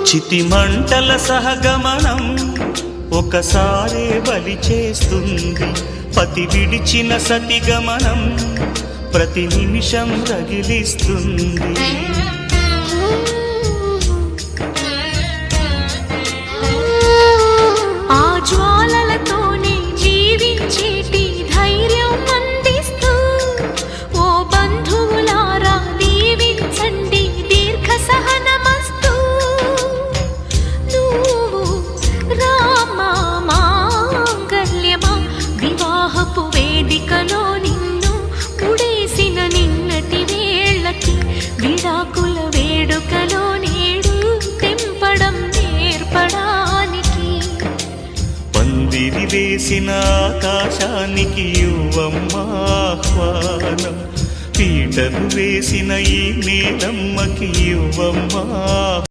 చితిమంటల సహగమనం ఒకసారే బలి చేస్తుంది. పతి విడిచిన సతిగమనం ప్రతి నిమిషం రగిలిస్తుంది. ఆ జ్వాలలతోనే జీవించేటి ధైర్యం అందిస్తూ ఓ బంధువులారా దీవించండి దీర్ఘ సహనమస్తు. నువ్వు రామా మాంగళ్యమా వివాహపు వేదికలో నిన్ను ముడేసిన నిన్నటి వేళ్ళకి విడాకుల వేడుకలో నేడు తెంపడం నేర్పడానికి. పందిరి వేసిన ఆకాశానికి యువమ్మా ఆహ్వానం, పీటలు వేసిన ఈ నేలమ్మకి యువమ్మా